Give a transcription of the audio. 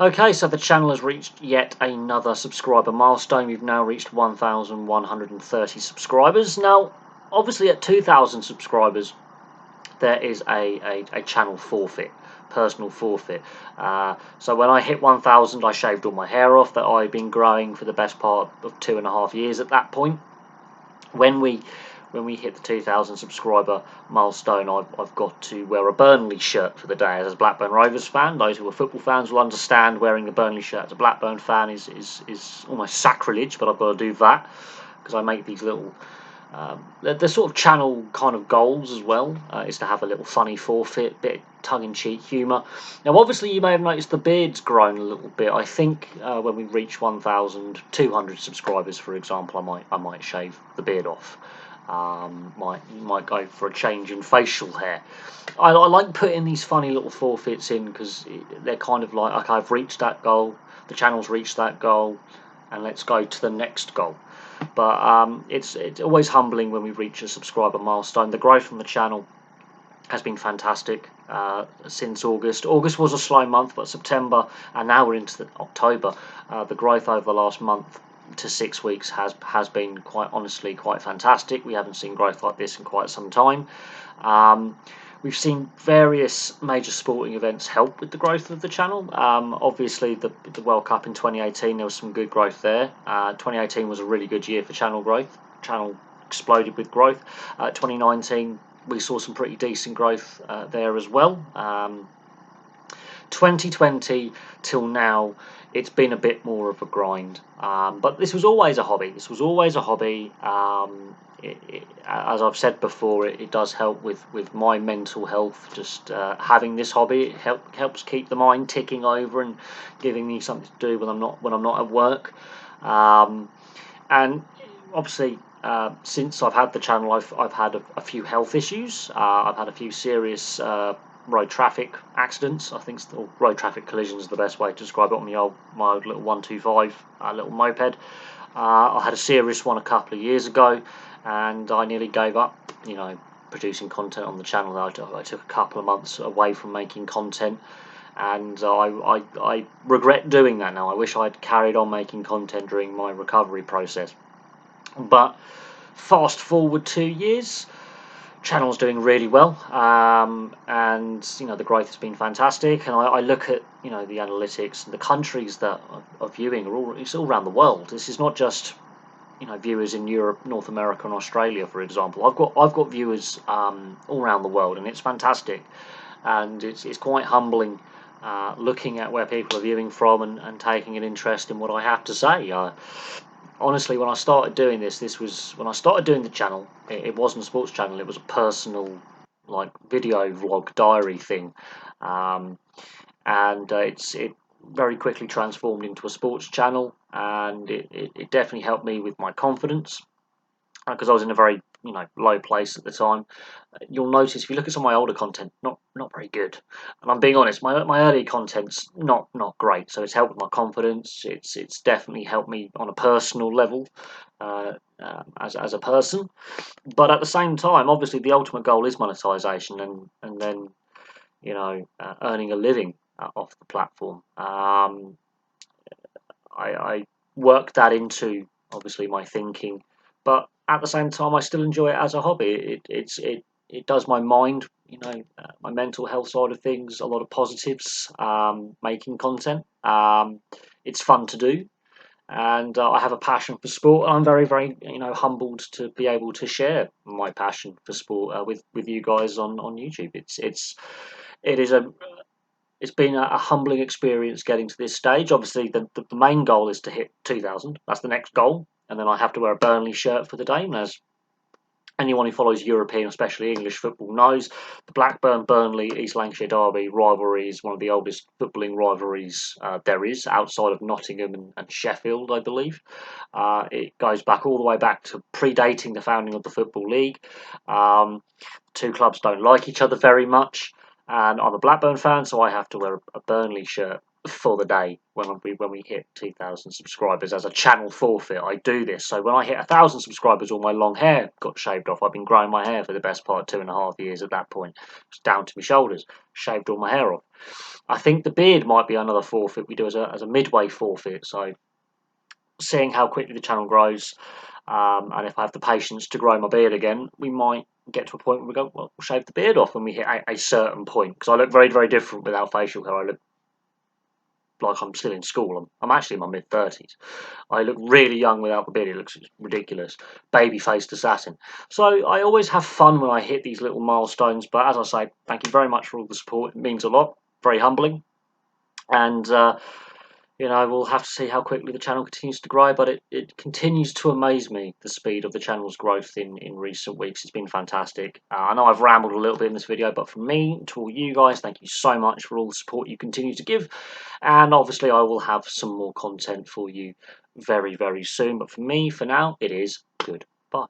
Okay, so the channel has reached yet another subscriber milestone. We've now reached 1,130 subscribers. Now, obviously at 2,000 subscribers, there is a channel forfeit, personal forfeit. So when I hit 1,000, I shaved all my hair off that I'd been growing for the best part of 2.5 years at that point. When we hit the 2,000 subscriber milestone, I've got to wear a Burnley shirt for the day. As a Blackburn Rovers fan, those who are football fans will understand wearing a Burnley shirt as a Blackburn fan is almost sacrilege, but I've got to do that because I make these little they're sort of channel kind of goals as well, is to have a little funny forfeit, bit of tongue-in-cheek humour. Now, obviously, you may have noticed the beard's grown a little bit. I think when we reach 1,200 subscribers, for example, I might shave the beard off. Might go for a change in facial hair. I like putting these funny little forfeits in because they're kind of like, okay, I've reached that goal, the channel's reached that goal, and let's go to the next goal. But it's always humbling when we reach a subscriber milestone. The growth from the channel has been fantastic since August. August was a slow month, but September and now we're into October. The growth over the last month to 6 weeks has been quite honestly quite fantastic. We haven't seen growth like this in quite some time. We've seen various major sporting events help with the growth of the channel. Obviously, the World Cup in 2018, there was some good growth there. 2018 was a really good year for channel growth. Channel exploded with growth. 2019, we saw some pretty decent growth there as well. 2020 till now, it's been a bit more of a grind. But this was always a hobby. This was always a hobby. As I've said before, it does help with my mental health. Just having this hobby, it helps keep the mind ticking over and giving me something to do when I'm not at work. And obviously, since I've had the channel, I've had a few health issues. I've had a few serious road traffic accidents. I think road traffic collisions is the best way to describe it on my old little 125 little moped. I had a serious one a couple of years ago, and I nearly gave up, producing content on the channel. I took a couple of months away from making content, and I regret doing that now. I wish I'd carried on making content during my recovery process. But fast forward 2 years, channel's doing really well, and the growth has been fantastic. And I look at the analytics and the countries that are viewing it's all around the world. This is not just viewers in Europe, North America, and Australia, for example. I've got viewers all around the world, and it's fantastic. And it's quite humbling looking at where people are viewing from and taking an interest in what I have to say. Honestly, when I started doing when I started doing the channel, it wasn't a sports channel. It was a personal, like, video vlog diary thing, and it very quickly transformed into a sports channel, and it definitely helped me with my confidence because I was in a very low place at the time. You'll notice if you look at some of my older content, not very good. And I'm being honest, my early content's not great. So it's helped with my confidence. It's definitely helped me on a personal level as a person. But at the same time, obviously the ultimate goal is monetization and then earning a living off the platform. I work that into obviously my thinking, but at the same time, I still enjoy it as a hobby. It does my mind, my mental health side of things, a lot of positives. Making content, it's fun to do, and I have a passion for sport. I'm very, very, humbled to be able to share my passion for sport with you guys on YouTube. It is a it's been a humbling experience getting to this stage. Obviously, the main goal is to hit 2,000. That's the next goal. And then I have to wear a Burnley shirt for the day. And as anyone who follows European, especially English football, knows, the Blackburn-Burnley East Lancashire derby rivalry is one of the oldest footballing rivalries there is, outside of Nottingham and Sheffield, I believe. It goes back all the way back to predating the founding of the Football League. Two clubs don't like each other very much, and I'm a Blackburn fan, so I have to wear a Burnley shirt for the day when we hit 2,000 subscribers as a channel forfeit. I do this so when I hit 1,000 subscribers, all my long hair got shaved off. I've been growing my hair for the best part of 2.5 years at that point. It's down to my shoulders, shaved all my hair off. I think the beard might be another forfeit we do as a midway forfeit. So seeing how quickly the channel grows, and if I have the patience to grow my beard again, we might get to a point where we go, well, we'll shave the beard off when we hit a certain point. Because I look very, very different without facial hair. I look like I'm still in school. I'm actually in my mid-30s. I look really young without the beard. It looks ridiculous. Baby-faced assassin. So I always have fun when I hit these little milestones. But as I say, thank you very much for all the support. It means a lot. Very humbling. And you know, we'll have to see how quickly the channel continues to grow, but it continues to amaze me, the speed of the channel's growth in recent weeks. It's been fantastic. I know I've rambled a little bit in this video, but from me to all you guys, thank you so much for all the support you continue to give. And obviously I will have some more content for you very, very soon. But for me, for now, it is goodbye.